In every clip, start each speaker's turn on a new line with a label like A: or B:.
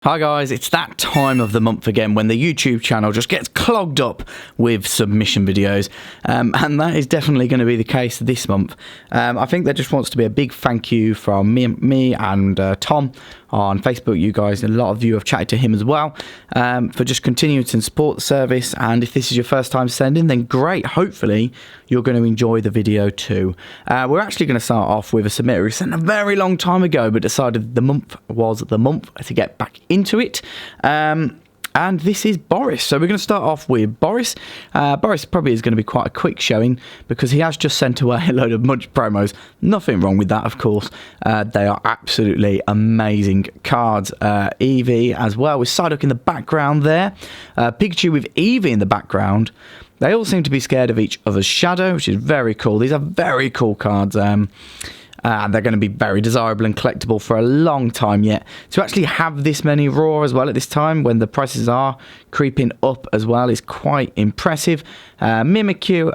A: Hi guys, it's that time of the month again when the YouTube channel just gets clogged up with submission videos, and that is definitely going to be the case this month. I think there just wants to be a big thank you from me and Tom on Facebook. You guys, a lot of you have chatted to him as well, for just continuing to support the service. And if this is your first time sending, then great. Hopefully you're going to enjoy the video too. We're actually going to start off with a submitter who sent a very long time ago but decided the month was the month to get back into it. And this is Boris. So we're going to start off with Boris. Boris probably is going to be quite a quick showing because he has just sent away a load of Munch promos. Nothing wrong with that, of course. They are absolutely amazing cards. Eevee as well with Psyduck in the background there. Pikachu with Eevee in the background. They all seem to be scared of each other's shadow, which is very cool. These are very cool cards. And they're going to be very desirable and collectible for a long time yet. To actually have this many raw as well at this time, when the prices are creeping up as well, is quite impressive. Mimikyu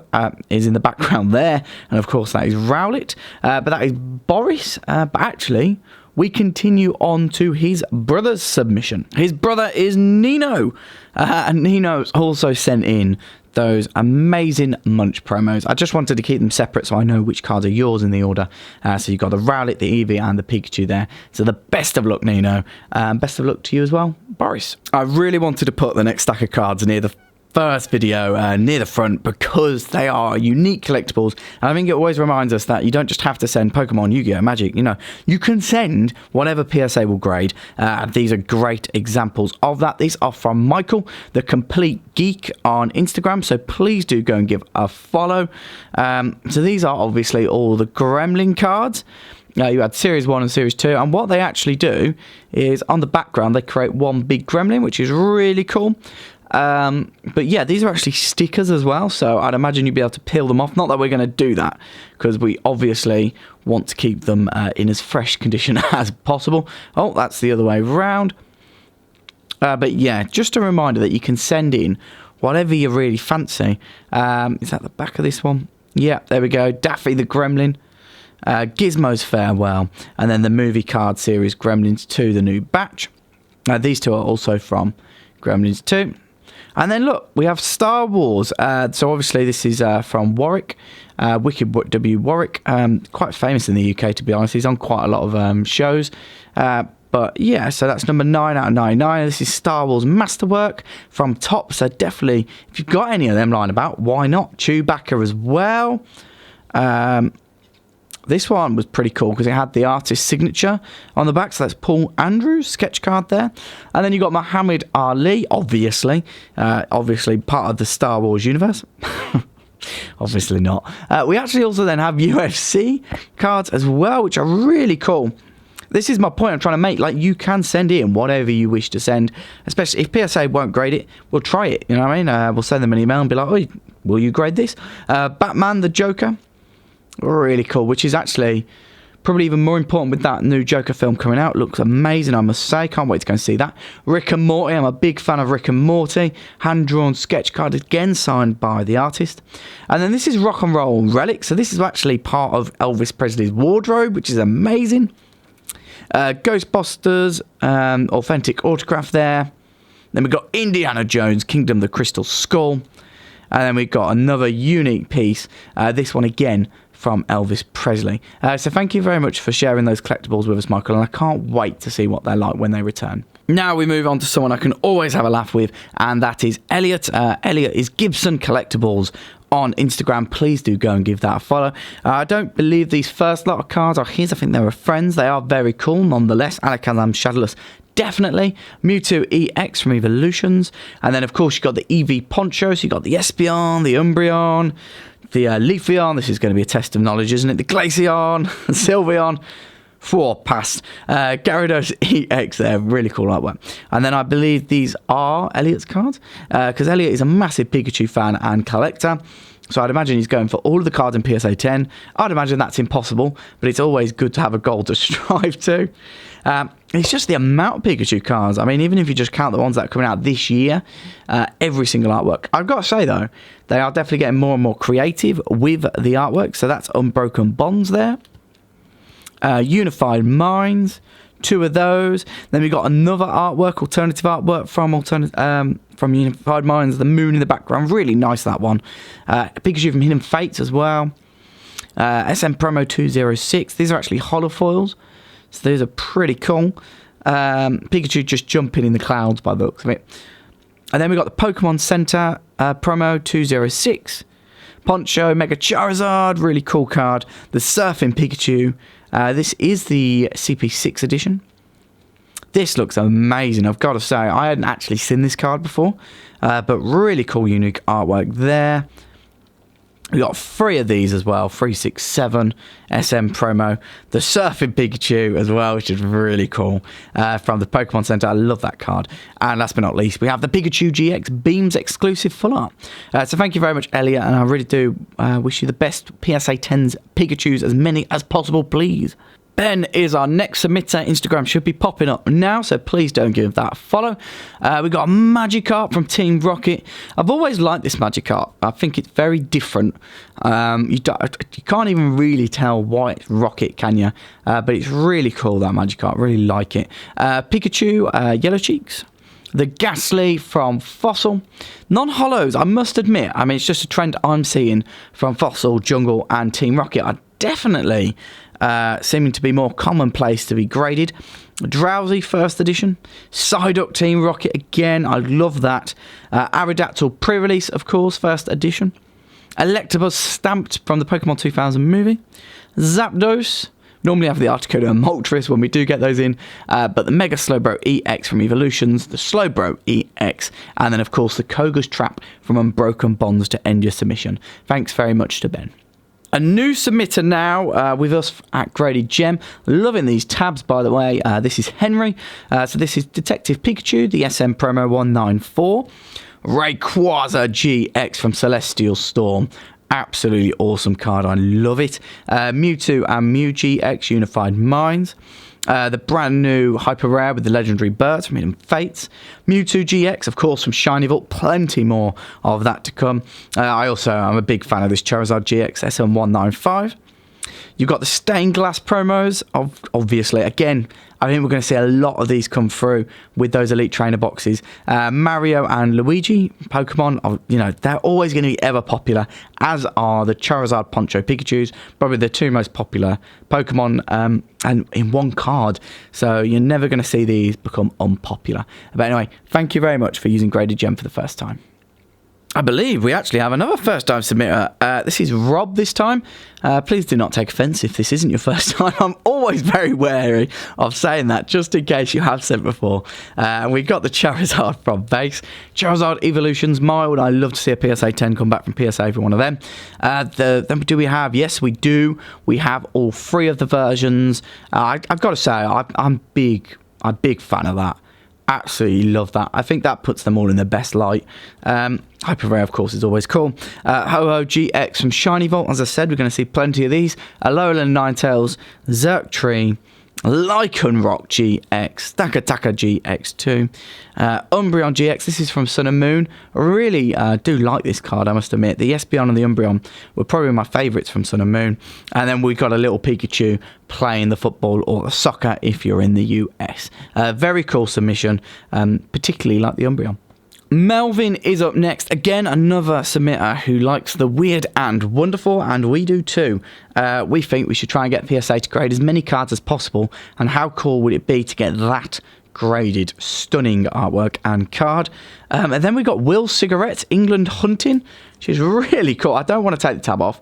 A: is in the background there, and of course that is Rowlet. But that is Boris. But actually, we continue on to his brother's submission. His brother is Nino. And Nino's also sent in those amazing Munch promos. I just wanted to keep them separate so I know which cards are yours in the order. So you've got the Rowlet, the Eevee, and the Pikachu there. So the best of luck, Nino. Best of luck to you as well, Boris. I really wanted to put the next stack of cards near the first video, near the front, because they are unique collectibles, and I think it always reminds us that you don't just have to send Pokemon, Yu-Gi-Oh, Magic, you can send whatever PSA will grade. These are great examples of that. These are from Michael, the Complete Geek on Instagram, so please do go and give a follow. So these are obviously all the Gremlin cards. You had Series 1 and Series 2, and what they actually do is on the background they create one big Gremlin, which is really cool. But yeah, these are actually stickers as well, so I'd imagine you'd be able to peel them off. Not that we're going to do that, because we obviously want to keep them in as fresh condition as possible. Oh, that's the other way around. But yeah, just a reminder that you can send in whatever you really fancy. Is that the back of this one? Yeah, there we go. Daffy the Gremlin. Gizmo's Farewell. And then the movie card series Gremlins 2, the new batch. These two are also from Gremlins 2. And then look, we have Star Wars. So obviously this is from Warwick, Wicked W. Warwick. Quite famous in the UK, to be honest. He's on quite a lot of shows. But yeah, so that's number 9 out of 99. This is Star Wars Masterwork from Top. So definitely, if you've got any of them lying about, why not? Chewbacca as well. This one was pretty cool because it had the artist's signature on the back. So that's Paul Andrews' sketch card there. And then you got Muhammad Ali, obviously part of the Star Wars universe. Obviously not. We actually also then have UFC cards as well, which are really cool. This is my point I'm trying to make. Like, you can send in whatever you wish to send, especially if PSA won't grade it. We'll try it. You know what I mean? We'll send them an email and be like, "Oh, will you grade this?" Batman the Joker. Really cool, which is actually probably even more important with that new Joker film coming out. Looks amazing, I must say. Can't wait to go and see that. Rick and Morty. I'm a big fan of Rick and Morty. Hand-drawn sketch card, again signed by the artist. And then this is Rock and Roll Relic. So this is actually part of Elvis Presley's wardrobe, which is amazing. Ghostbusters, authentic autograph there. Then we've got Indiana Jones, Kingdom of the Crystal Skull. And then we've got another unique piece. This one again from Elvis Presley. So thank you very much for sharing those collectibles with us, Michael, and I can't wait to see what they're like when they return. Now we move on to someone I can always have a laugh with, and that is Elliot. Elliot is Gibson Collectibles on Instagram. Please do go and give that a follow. I don't believe these first lot of cards are his. I think they were friends. They are very cool nonetheless. Alakazam Shadowless, definitely. Mewtwo EX from Evolutions. And then, of course, you've got the Eevee Poncho. So you've got the Espeon, the Umbreon, the Leafeon. This is going to be a test of knowledge, isn't it? The Glaceon, Sylveon. Pass. Gyarados EX there. Really cool artwork. And then I believe these are Elliot's cards. Because Elliot is a massive Pikachu fan and collector. So I'd imagine he's going for all of the cards in PSA 10. I'd imagine that's impossible, but it's always good to have a goal to strive to. It's just the amount of Pikachu cards. I mean, even if you just count the ones that are coming out this year, every single artwork. I've got to say, though, they are definitely getting more and more creative with the artwork. So that's Unbroken Bonds there. Unified Minds, 2 of those. Then we got another artwork, alternative artwork from Unified Minds, the moon in the background. Really nice, that one. Pikachu from Hidden Fates as well. SM Promo 206. These are actually holofoils, so these are pretty cool. Pikachu just jumping in the clouds by the looks of it. And then we got the Pokemon Center Promo 206. Poncho, Mega Charizard, really cool card. The Surfing Pikachu. This is the CP6 edition. This looks amazing, I've got to say. I hadn't actually seen this card before, but really cool, unique artwork there. We got 3 of these as well, 367 SM promo. The Surfing Pikachu as well, which is really cool, from the Pokemon Center. I love that card. And last but not least, we have the Pikachu GX Beams exclusive full art. So thank you very much, Elliot, and I really do wish you the best PSA 10s Pikachus, as many as possible, please. Ben is our next submitter. Instagram should be popping up now, so please don't give that a follow. We got a Magikarp from Team Rocket. I've always liked this Magikarp. I think it's very different. You can't even really tell why it's Rocket, can you? But it's really cool, that Magikarp. Really like it. Pikachu, Yellow Cheeks. The Ghastly from Fossil. Non-holos, I must admit. I mean, it's just a trend I'm seeing from Fossil, Jungle, and Team Rocket. I definitely seeming to be more commonplace to be graded. Drowsy first edition. Psyduck Team Rocket again, I love that. Aerodactyl pre-release, of course, first edition. Electabuzz stamped from the Pokemon 2000 movie. Zapdos. Normally have the Articuno and Moltres when we do get those in, but the Mega Slowbro EX from Evolutions, the Slowbro EX, and then of course the Koga's Trap from Unbroken Bonds to end your submission. Thanks very much to Ben. A new submitter now with us at Graded Gem. Loving these tabs, by the way. This is Henry. So this is Detective Pikachu, the SM Promo 194. Rayquaza GX from Celestial Storm. Absolutely awesome card. I love it. Mewtwo and Mew GX Unified Minds. The brand new Hyper Rare with the legendary birds from Hidden Fates. Mewtwo GX, of course, from Shiny Vault. Plenty more of that to come. I'm a big fan of this Charizard GX SM195. You've got the Stained Glass promos, obviously. Again, I think we're going to see a lot of these come through with those Elite Trainer boxes. Mario and Luigi Pokemon, they're always going to be ever popular, as are the Charizard Poncho Pikachus, probably the 2 most popular Pokemon, and in one card. So you're never going to see these become unpopular. But anyway, thank you very much for using Graded Gem for the first time. I believe we actually have another first-time submitter. This is Rob this time. Please do not take offence if this isn't your first time. I'm always very wary of saying that, just in case you have sent before. We've got the Charizard from base. Charizard Evolutions, mild. I love to see a PSA 10 come back from PSA for one of them. Then do we have? Yes, we do. We have all 3 of the versions. I've got to say, I'm a big fan of that. Absolutely love that. I think that puts them all in their best light. Hyper Rare, of course, is always cool. Ho-Oh GX from Shiny Vault. As I said, we're going to see plenty of these. Alolan Ninetales, Xurkitree, Lycanroc GX, Taka GX2, Umbreon GX. This is from Sun and Moon. I really do like this card, I must admit. The Espeon and the Umbreon were probably my favourites from Sun and Moon. And then we've got a little Pikachu playing the football or the soccer if you're in the US. Very cool submission, particularly like the Umbreon. Melvin is up next. Again, another submitter who likes the weird and wonderful, and we do too. We think we should try and get PSA to grade as many cards as possible, and how cool would it be to get that graded? Stunning artwork and card. And then we got Will Cigarette, England Hunting, which is really cool. I don't want to take the tab off.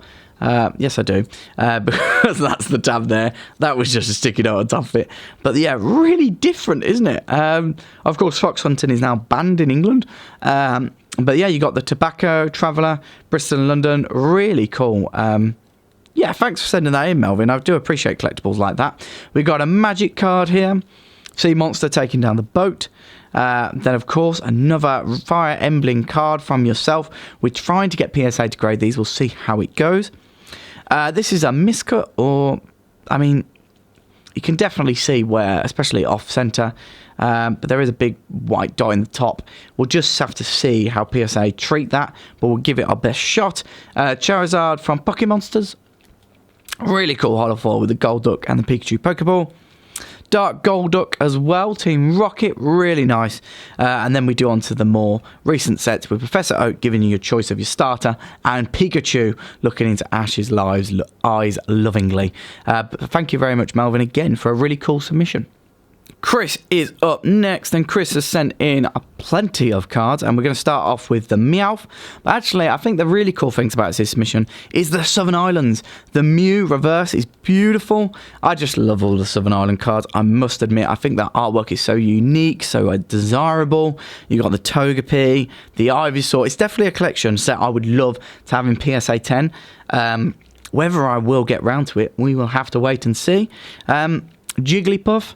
A: Yes, I do, because that's the tab there. That was just a sticky note on top of it. But yeah, really different, isn't it? Of course, fox hunting is now banned in England. But yeah, you got the Tobacco Traveller, Bristol and London. Really cool. Yeah, thanks for sending that in, Melvin. I do appreciate collectibles like that. We got a magic card here. Sea Monster taking down the boat. Then, of course, another Fire Emblem card from yourself. We're trying to get PSA to grade these. We'll see how it goes. This is a miscut, or, I mean, you can definitely see where, especially off-center, but there is a big white dot in the top. We'll just have to see how PSA treat that, but we'll give it our best shot. Charizard from Pokemonsters. Really cool holofoil with the Golduck and the Pikachu Pokeball. Dark Golduck as well, Team Rocket, really nice. And then we do on to the more recent sets with Professor Oak giving you a choice of your starter and Pikachu looking into Ash's eyes lovingly. But thank you very much, Melvin, again for a really cool submission. Chris is up next, and Chris has sent in plenty of cards, and we're going to start off with the Meowth. But actually, I think the really cool things about this submission is the Southern Islands. The Mew reverse is beautiful. I just love all the Southern Island cards, I must admit. I think that artwork is so unique, so desirable. You got the Togepi, the Ivysaur. It's definitely a collection set I would love to have in PSA 10. Whether I will get round to it, we will have to wait and see. Jigglypuff.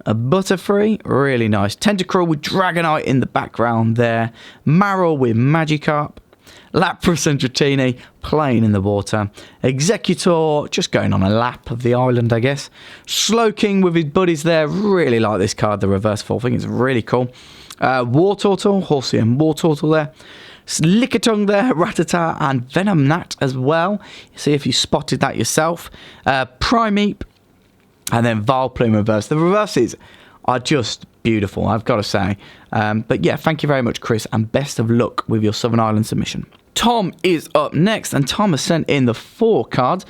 A: A Butterfree, really nice. Tentacruel with Dragonite in the background there. Marill with Magikarp. Lapras and Dratini playing in the water. Executor just going on a lap of the island, I guess. Slowking with his buddies there. Really like this card, the reverse full. I think it's really cool. Wartortle, Horsey and Wartortle there. Lickitung there, Rattata and Venomnat as well. See if you spotted that yourself. Primeape. And then Vileplume reverse. The reverses are just beautiful, I've got to say. But yeah, thank you very much, Chris, and best of luck with your Southern Island submission. Tom is up next, and Tom has sent in the 4 cards.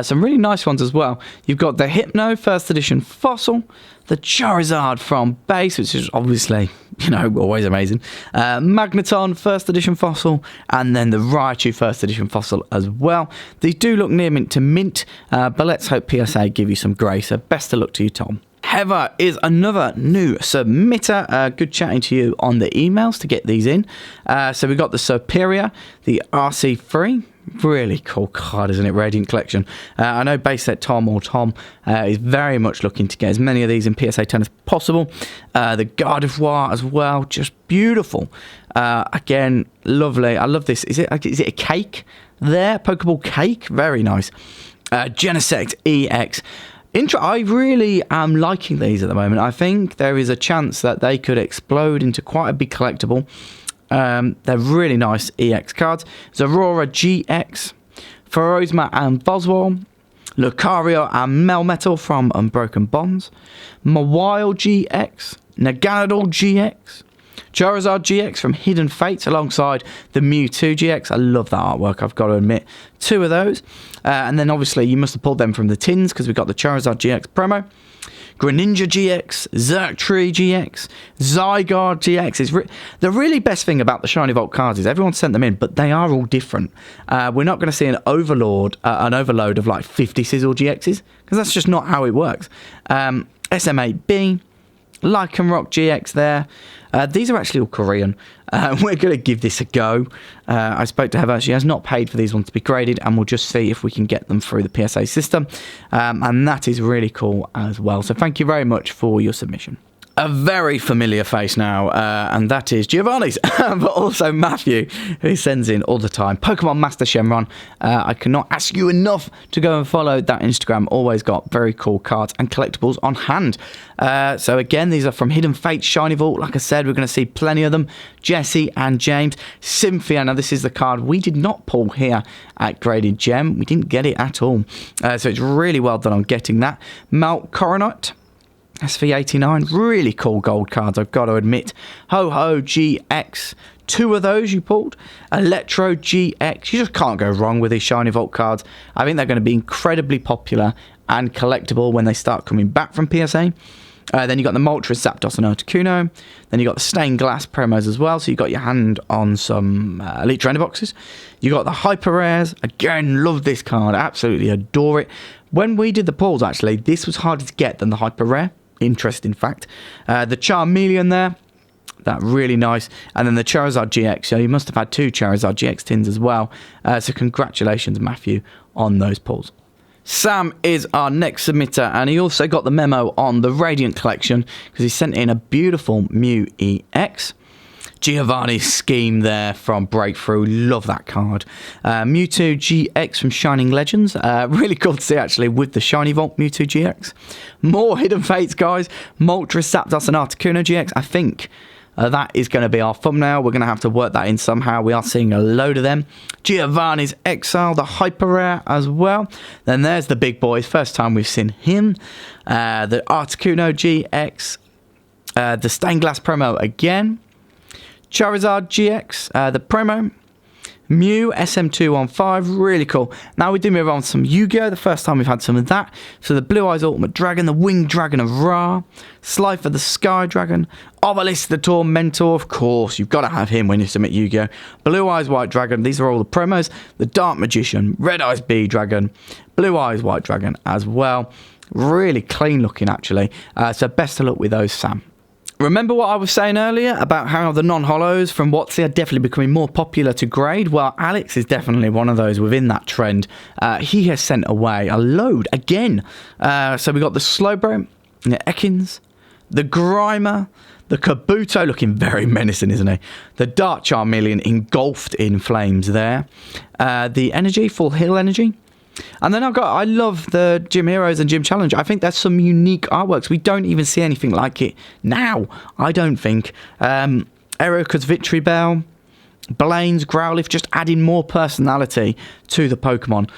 A: Some really nice ones as well. You've got the Hypno First Edition Fossil, the Charizard from base, which is obviously, always amazing. Magneton First Edition Fossil, and then the Raichu First Edition Fossil as well. These do look near mint to mint, but let's hope PSA give you some grace. So best of luck to you, Tom. Heather is another new submitter. Good chatting to you on the emails to get these in. So we got the Superior, the RC3. Really cool card, isn't it? Radiant Collection. I know base set Tom is very much looking to get as many of these in PSA 10 as possible. The Gardevoir as well, just beautiful. Again, lovely. I love this. Is it a cake there? Pokeball cake? Very nice. Genesect EX. I really am liking these at the moment. I think there is a chance that they could explode into quite a big collectible. They're really nice EX cards. Zorora GX, Ferozma and Boswell, Lucario and Melmetal from Unbroken Bonds, Mawile GX, Naganadel GX, Charizard GX from Hidden Fates alongside the Mewtwo GX. I love that artwork, I've got to admit. 2 of those. And then obviously you must have pulled them from the tins because we've got the Charizard GX promo. Greninja GX, Xurkitree GX, Zygarde GX. The really best thing about the Shiny Vault cards is everyone sent them in, but they are all different. We're not going to see an overload of like 50 Sizzle GXs, because that's just not how it works. SMA-B, Lycanroc GX there. These are actually all Korean. We're going to give this a go. I spoke to Heather. She has not paid for these ones to be graded, and we'll just see if we can get them through the PSA system. And that is really cool as well. So thank you very much for your submission. A very familiar face now, and that is Giovanni's, but also Matthew, who sends in all the time. Pokemon Master Shenron. I cannot ask you enough to go and follow that Instagram. Always got very cool cards and collectibles on hand. So again, these are from Hidden Fates Shiny Vault. Like I said, we're going to see plenty of them. Jesse and James. Cynthia. Now, this is the card we did not pull here at Graded Gem. We didn't get it at all. So it's really well done on getting that. Mount Coronet. SV89, really cool gold cards, I've got to admit. Ho-Ho GX, 2 of those you pulled. Electro GX, you just can't go wrong with these Shiny Vault cards. I think they're going to be incredibly popular and collectible when they start coming back from PSA. Then you got the Moltres, Zapdos and Articuno. Then you got the Stained Glass promos as well, so you got your hand on some Elite Trainer boxes. You got the Hyper Rares. Again, love this card, absolutely adore it. When we did the pulls, actually, this was harder to get than the Hyper Rare. Interesting fact. The Charmeleon there, that really nice. And then the Charizard GX. So you must have had 2 Charizard GX tins as well. So congratulations, Matthew, on those pulls. Sam is our next submitter, and he also got the memo on the Radiant Collection because he sent in a beautiful Mew EX. Giovanni's scheme there from Breakthrough. Love that card. Mewtwo GX from Shining Legends. Really cool to see, actually, with the Shiny Vault Mewtwo GX. More Hidden Fates, guys. Moltres, Zapdos, and Articuno GX. I think That is going to be our thumbnail. We're going to have to work that in somehow. We are seeing a load of them. Giovanni's Exile, the Hyper Rare as well. Then there's the big boys. First time we've seen him. The Articuno GX. The Stained Glass promo again. Charizard GX, the promo. Mew SM215, really cool. Now we do move on to some Yu-Gi-Oh! The first time we've had some of that. So the Blue Eyes Ultimate Dragon, the Winged Dragon of Ra, Slifer the Sky Dragon, Obelisk the Tormentor, of course, you've got to have him when you submit Yu-Gi-Oh! Blue Eyes White Dragon, these are all the promos. The Dark Magician, Red Eyes Bee Dragon, Blue Eyes White Dragon as well. Really clean looking actually. So best of luck with those, Sam. Remember what I was saying earlier about how the non-hollows from WotC are definitely becoming more popular to grade? Well, Alex is definitely one of those within that trend. He has sent away a load again. So we got the Slowbro, the Ekans, the Grimer, the Kabuto, looking very menacing, isn't he? The Dark Charmeleon engulfed in flames there. The Energy, Full Heal Energy. And then I love the Gym Heroes and Gym Challenge. I think there's some unique artworks. We don't even see anything like it now, I don't think. Erika's Victory Bell, Blaine's Growlithe, just adding more personality to the Pokemon,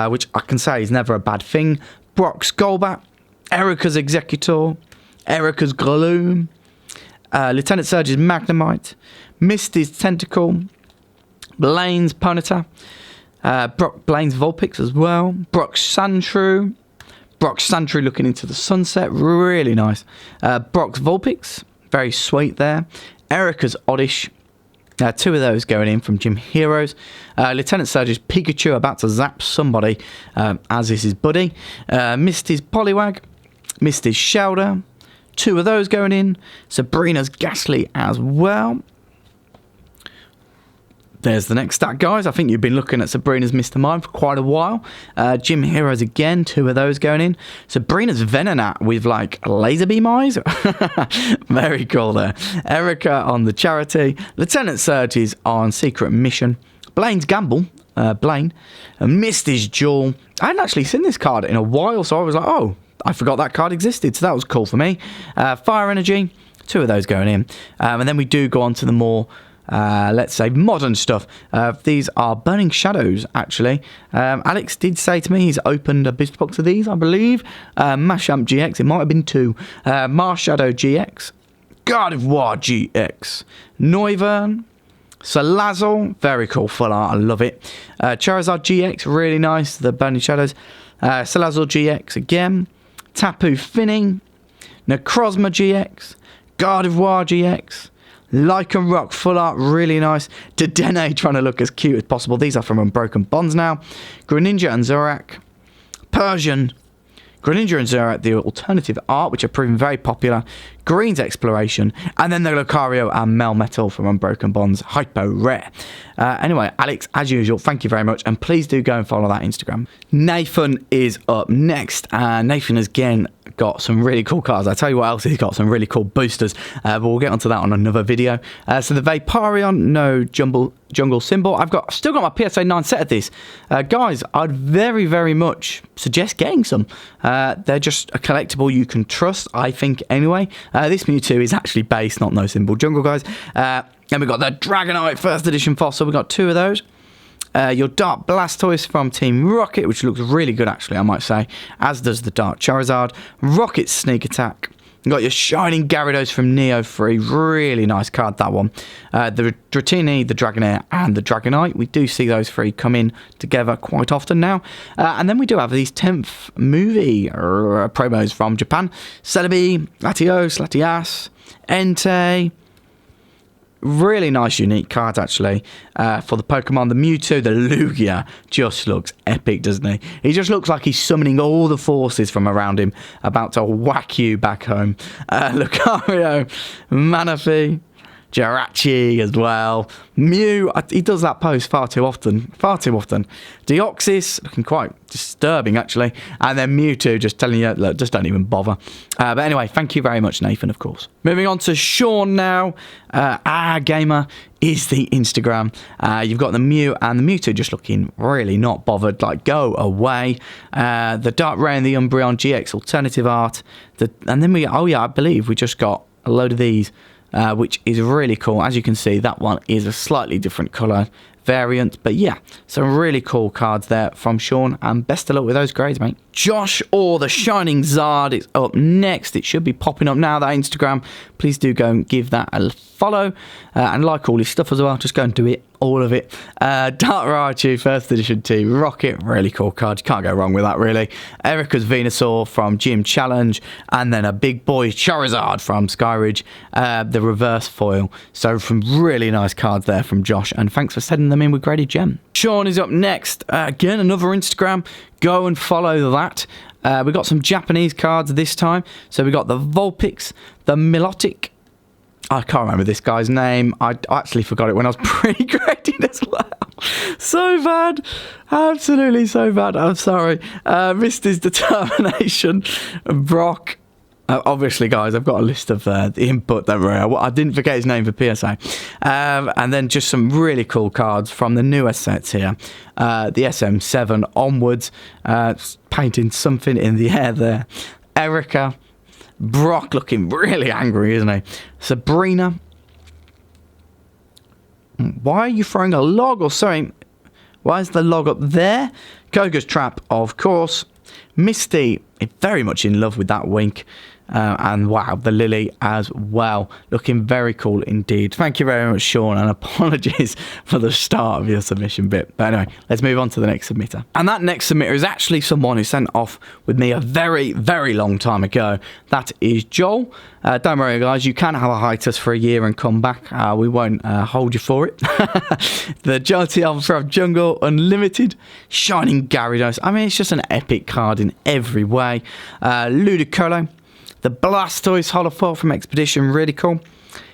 A: which I can say is never a bad thing. Brock's Golbat, Erika's Executor, Erika's Gloom, Lieutenant Surge's Magnemite, Misty's Tentacle, Blaine's Ponyta, Blaine's Vulpix as well. Brock's Sandshrew. Brock's Sandshrew looking into the sunset. Really nice. Brock's Vulpix. Very sweet there. Erika's Oddish. Two of those going in from Gym Heroes. Lieutenant Surge's Pikachu about to zap somebody, as is his buddy. Misty's Poliwag. Misty's Shellder. Two of those going in. Sabrina's Ghastly as well. There's the next stack, guys. I think you've been looking at Sabrina's Mr. Mime for quite a while. Gym Heroes again, two of those going in. Sabrina's Venonat with like laser beam eyes. Very cool there. Erika on the Charity. Lieutenant Surge's on Secret Mission. Blaine's Gamble. Blaine. Misty's Jewel. I hadn't actually seen this card in a while, so I was like, oh, I forgot that card existed. So that was cool for me. Fire Energy. Two of those going in. And then we do go on to the more... let's say modern stuff. These are Burning Shadows, actually. Alex did say to me he's opened a booster box of these, I believe. Mashamp GX, it might have been two. Marshadow GX, Gardevoir GX, Noivern, Salazzle, very cool full art, I love it. Charizard GX, really nice, the Burning Shadows. Salazzle GX again. Tapu Fini, Necrozma GX, Gardevoir GX, Lycan Rock full art, really nice. Dedenne trying to look as cute as possible. These are from Unbroken Bonds now. Greninja and Zorak. Persian. Greninja and Zorak, the alternative art, which are proving very popular. Green's Exploration. And then the Lucario and Melmetal from Unbroken Bonds. Hyper Rare. Anyway, Alex, as usual, thank you very much. And please do go and follow that Instagram. Nathan is up next. Nathan has again got some really cool cards. I tell you what else, he's got some really cool boosters. But we'll get onto that on another video. So the Vaporeon, no jungle symbol. I've still got my PSA 9 set of this. Guys, I'd very, very much suggest getting some. They're just a collectible you can trust, I think, anyway. This Mewtwo is actually base, not no symbol jungle, guys. And we've got the Dragonite first edition fossil. We've got two of those. Your Dark Blastoise from Team Rocket, which looks really good, actually, I might say. As does the Dark Charizard. Rocket Sneak Attack. You've got your Shining Gyarados from Neo 3. Really nice card, that one. The Dratini, the Dragonair, and the Dragonite. We do see those three come in together quite often now. And then we do have these 10th movie promos from Japan. Celebi, Latios, Latias, Entei. Really nice, unique cards, actually, for the Pokemon. The Mewtwo, the Lugia, just looks epic, doesn't he? He just looks like he's summoning all the forces from around him, about to whack you back home. Lucario, Manaphy, Jirachi as well. Mew, he does that pose far too often. Deoxys, looking quite disturbing, actually. And then Mewtwo just telling you, look, just don't even bother. But anyway, thank you very much, Nathan, of course. Moving on to Shaun now. Gamer is the Instagram. You've got the Mew and the Mewtwo just looking really not bothered. Like, go away. The Dark Ray and the Umbreon GX alternative art. And then I believe we just got a load of these. which is really cool. As you can see, that one is a slightly different colour variant, but yeah, some really cool cards there from Shaun, and best of luck with those grades, mate. Josh, or the Shining Zard, is up next. It should be popping up now, that Instagram. Please do go and give that a follow, and like all his stuff as well. Just go and do it, all of it. Dark Raichu, first edition Team Rocket, really cool card. You can't go wrong with that, really. Erica's Venusaur from Gym Challenge, and then a big boy Charizard from Skyridge, the reverse foil. So some really nice cards there from Josh, and thanks for sending them in with graded gem. Shaun is up next. Again, another Instagram. Go and follow that. We got some Japanese cards this time. So we got the Vulpix, the Milotic. I can't remember this guy's name. I actually forgot it when I was pre-grading as well. So bad. Absolutely so bad. I'm sorry. Missed his determination. Brock. Obviously, guys, I've got a list of the input. Don't worry. I didn't forget his name for PSA. And then just some really cool cards from the newer sets here. The SM7 onwards. Painting something in the air there. Erica. Brock looking really angry, isn't he? Sabrina. Why are you throwing a log or something? Why is the log up there? Koga's Trap, of course. Misty, very much in love with that wink. And wow, the Lily as well. Looking very cool indeed. Thank you very much, Shaun, and apologies for the start of your submission bit. But anyway, let's move on to the next submitter. And that next submitter is actually someone who sent off with me a very, very long time ago. That is Joel. Don't worry, guys, you can have a hiatus for a year and come back. We won't hold you for it. The Jolteon from Jungle Unlimited. Shining Gyarados. I mean, it's just an epic card in every way. Ludicolo. The Blastoise Holofoil from Expedition, really cool.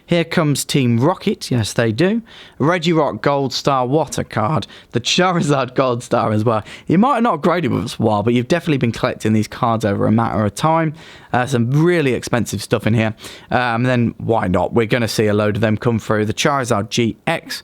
A: Here comes Team Rocket, yes they do. Regirock Gold Star, what a card. The Charizard Gold Star as well. You might have not graded with us a while, but you've definitely been collecting these cards over a matter of time. Some really expensive stuff in here. Then why not? We're going to see a load of them come through. The Charizard GX.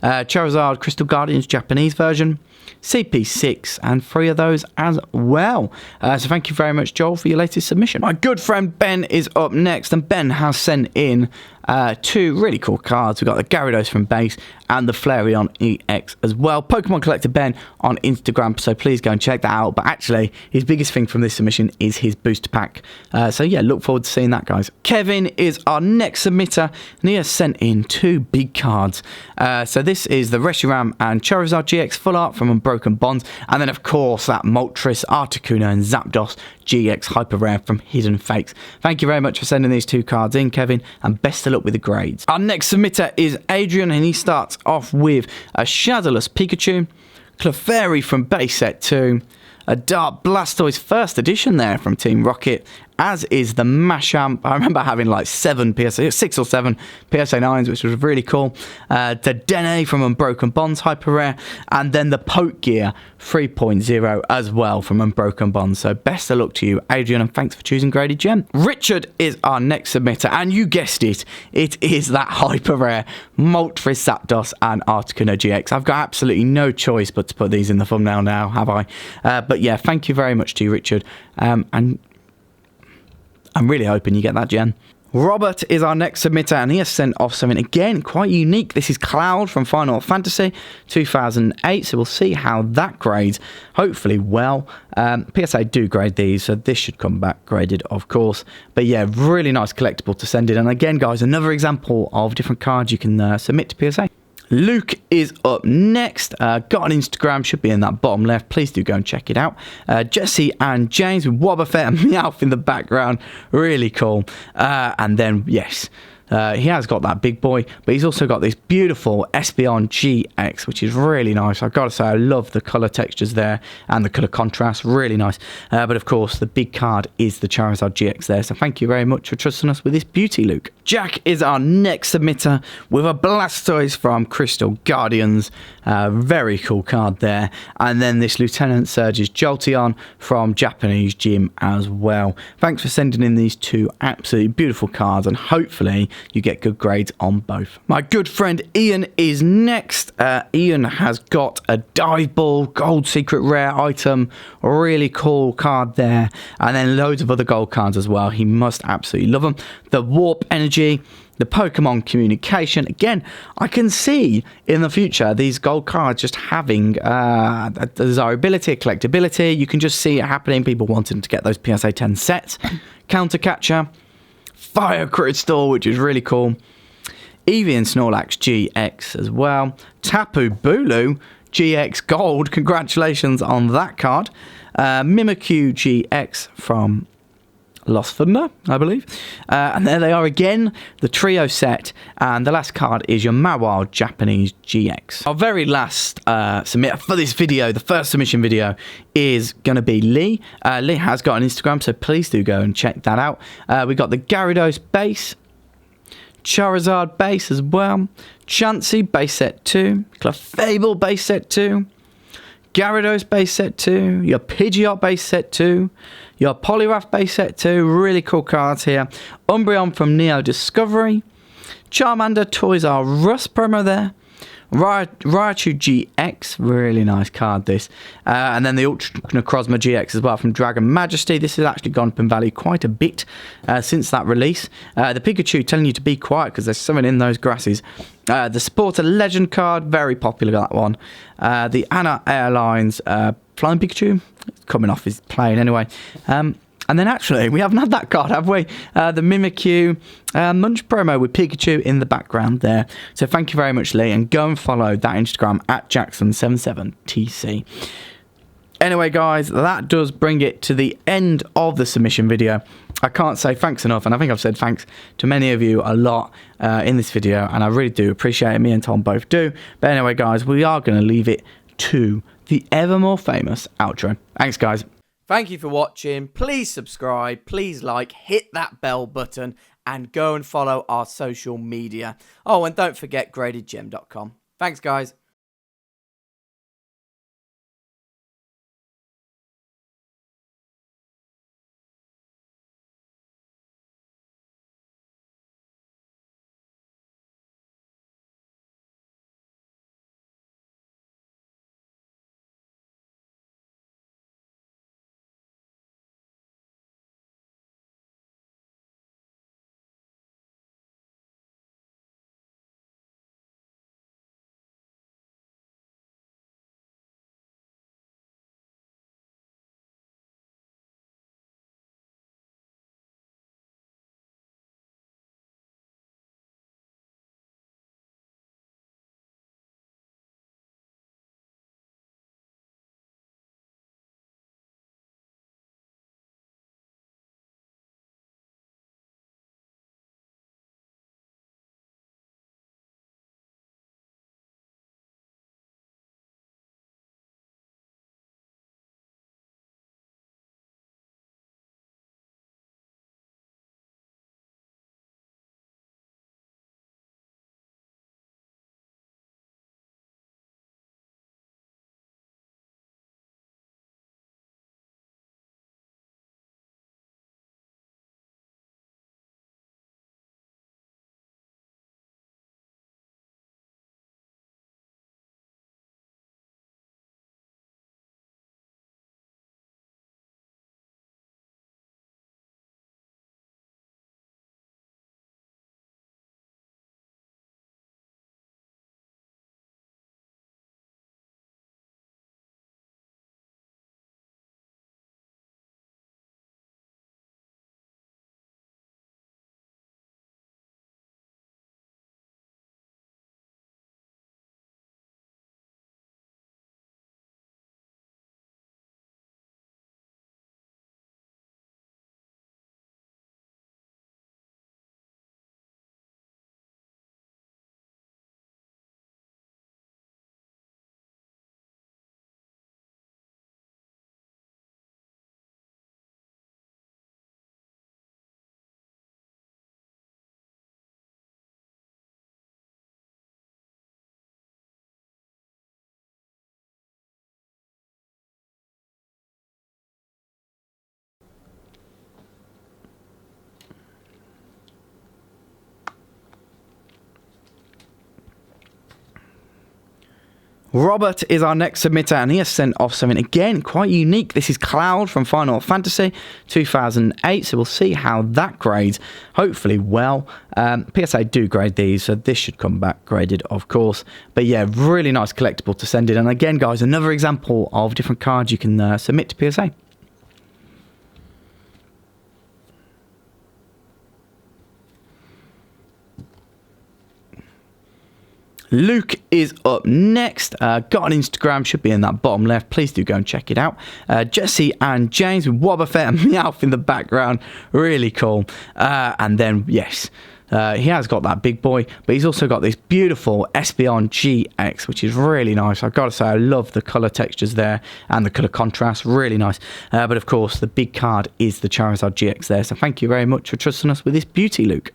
A: Charizard Crystal Guardians Japanese version. CP6 and 3 of those as well. So thank you very much, Joel, for your latest submission. My good friend Ben is up next, and Ben has sent in 2 really cool cards. We've got the Gyarados from base and the Flareon EX as well. Pokemon Collector Ben on Instagram, so please go and check that out. But actually, his biggest thing from this submission is his booster pack. So yeah, look forward to seeing that, guys. Kevin is our next submitter, and he has sent in 2 big cards. So this is the Reshiram and Charizard GX Full Art from Unbroken Bonds, and then of course that Moltres, Articuno and Zapdos GX Hyper Rare from Hidden Fakes. Thank you very much for sending these 2 cards in, Kevin, and best of luck with the grades. Our next submitter is Adrian, and he starts off with a Shadowless Pikachu, Clefairy from base set 2, a Dark Blastoise first edition there from Team Rocket, as is the Machamp. I remember having like 7 PSA, 6 or 7 PSA 9s, which was really cool. The Dene from Unbroken Bonds, Hyper Rare, and then the Poke Gear 3.0 as well from Unbroken Bonds. So best of luck to you, Adrian, and thanks for choosing graded gem. Richard is our next submitter, and you guessed it, it is that Hyper Rare Moltres, Zapdos, and Articuno GX. I've got absolutely no choice but to put these in the thumbnail now, have I? But yeah, thank you very much to you, Richard, and I'm really hoping you get that gem. Robert is our next submitter, and he has sent off something again quite unique. This is Cloud from Final Fantasy 2008, so we'll see how that grades. Hopefully well. PSA do grade these, so this should come back graded, of course. But yeah, really nice collectible to send in. And again, guys, another example of different cards you can submit to PSA. Luke is up next. Got an Instagram, should be in that bottom left. Please do go and check it out. Jesse and James with Wobbuffet and Meowth in the background. Really cool. And then, yes, he has got that big boy, but he's also got this beautiful Espeon GX, which is really nice. I've got to say, I love the colour textures there and the colour contrast. Really nice. But of course, the big card is the Charizard GX there. So thank you very much for trusting us with this beauty, Luke. Jack is our next submitter with a Blastoise from Crystal Guardians. Very cool card there. And then this Lieutenant Surge's Jolteon from Japanese Gym as well. Thanks for sending in these 2 absolutely beautiful cards, and hopefully you get good grades on both. My good friend Ian is next. Ian has got a Dive Ball Gold Secret Rare item. Really cool card there. And then loads of other gold cards as well. He must absolutely love them. The Warp Energy, the Pokemon communication. Again, I can see in the future these gold cards just having a desirability, a collectability. You can just see it happening. People wanting to get those PSA 10 sets. Counter Catcher, Fire Crystal, which is really cool. Eevee and Snorlax GX as well. Tapu Bulu GX Gold. Congratulations on that card. Mimikyu GX from Lost Thunder, I believe. And there they are again, the trio set. And the last card is your Mawile Japanese GX. Our very last submit for this video, the first submission video, is going to be Lee. Lee has got an Instagram, so please do go and check that out. We got the Gyarados base, Charizard base as well, Chansey base set 2, Clefable base set 2, Gyarados base set 2, your Pidgeot base set 2, your Poliwrath base set 2, really cool cards here. Umbreon from Neo Discovery, Charmander Toys R Us promo there, Raichu GX, really nice card this, and then the Ultra Necrozma GX as well from Dragon Majesty. This has actually gone up in value quite a bit since that release. The Pikachu telling you to be quiet because there's something in those grasses. The Supporter Legend card, very popular that one. The Anna Airlines Flying Pikachu, coming off his plane anyway. And then actually, we haven't had that card, have we? The Mimikyu Munch promo with Pikachu in the background there. So thank you very much, Lee, and go and follow that Instagram at Jackson77TC. Anyway, guys, that does bring it to the end of the submission video. I can't say thanks enough, and I think I've said thanks to many of you a lot in this video, and I really do appreciate it. Me and Tom both do. But anyway, guys, we are going to leave it to the ever more famous outro. Thanks, guys.
B: Thank you for watching. Please subscribe, please like, hit that bell button, and go and follow our social media. Oh, and don't forget gradedgem.com. Thanks, guys.
A: Robert is our next submitter, and he has sent off something again quite unique. This is Cloud from Final Fantasy 2008, so we'll see how that grades. Hopefully well. PSA do grade these, so this should come back graded, of course. But yeah, really nice collectible to send in. And again, guys, another example of different cards you can submit to PSA. Luke is up next. Got an Instagram, should be in that bottom left. Please do go and check it out. Jesse and James with Wobbuffet and Meowth in the background. Really cool. And then, yes, he has got that big boy, but he's also got this beautiful Espeon GX, which is really nice. I've got to say, I love the colour textures there and the colour contrast. Really nice. But of course, the big card is the Charizard GX there. So thank you very much for trusting us with this beauty, Luke.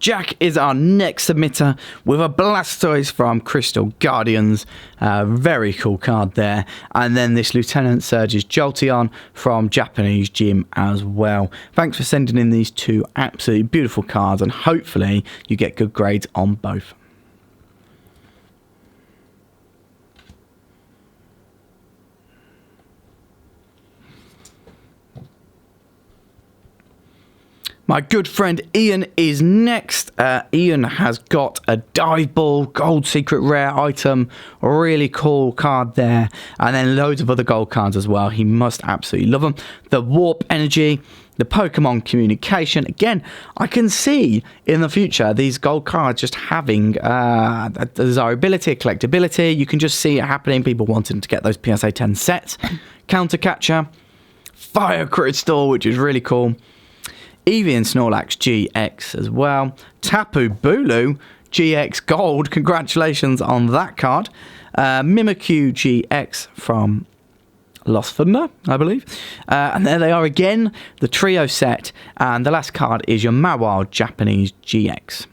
A: Jack is our next submitter with a Blastoise from Crystal Guardians. Very cool card there. And then this Lieutenant Surge's Jolteon from Japanese Gym as well. Thanks for sending in these two absolutely beautiful cards, and hopefully you get good grades on both. My good friend Ian is next. Ian has got a Dive Ball Gold Secret Rare item. Really cool card there. And then loads of other gold cards as well. He must absolutely love them. The Warp Energy, the Pokemon Communication. Again, I can see in the future these gold cards just having a desirability, collectability. You can just see it happening. People wanting to get those PSA 10 sets. Counter Catcher, Fire Crystal, which is really cool. Eevee and Snorlax GX as well. Tapu Bulu GX Gold. Congratulations on that card. Mimikyu GX from Lost Thunder, I believe. And there they are again, the trio set. And the last card is your Mawile Japanese GX.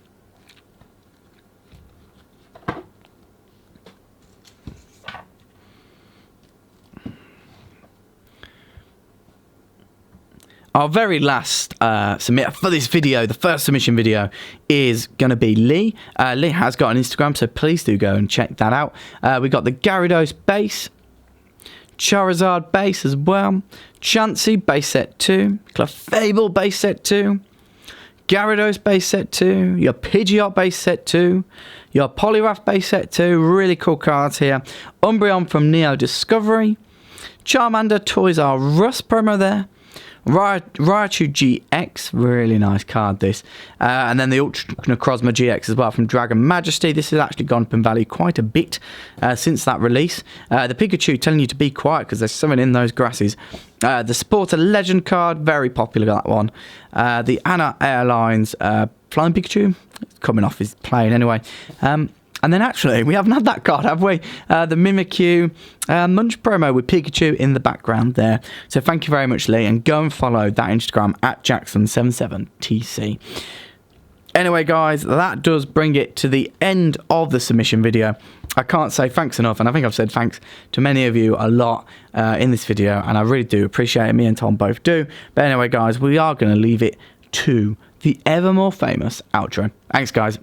A: Our very last submitter for this video, the first submission video, is going to be Lee. Lee has got an Instagram, so please do go and check that out. We got the Gyarados base, Charizard base as well, Chansey base set 2, Clefable base set 2, Gyarados base set 2, your Pidgeot base set 2, your Poliwrath base set 2, really cool cards here. Umbreon from Neo Discovery, Charmander Toys R Us promo there. Raichu GX, really nice card this. And then the Ultra Necrozma GX as well from Dragon Majesty. This has actually gone up in value quite a bit since that release. The Pikachu telling you to be quiet because there's something in those grasses. The Supporter Legend card, very popular, that one. The Anna Airlines Flying Pikachu, coming off his plane anyway. And then actually, we haven't had that card, have we? The Mimikyu Munch promo with Pikachu in the background there. So thank you very much, Lee. And go and follow that Instagram at Jackson77TC. Anyway, guys, that does bring it to the end of the submission video. I can't say thanks enough. And I think I've said thanks to many of you a lot in this video. And I really do appreciate it. Me and Tom both do. But anyway, guys, we are going to leave it to the ever more famous outro. Thanks, guys.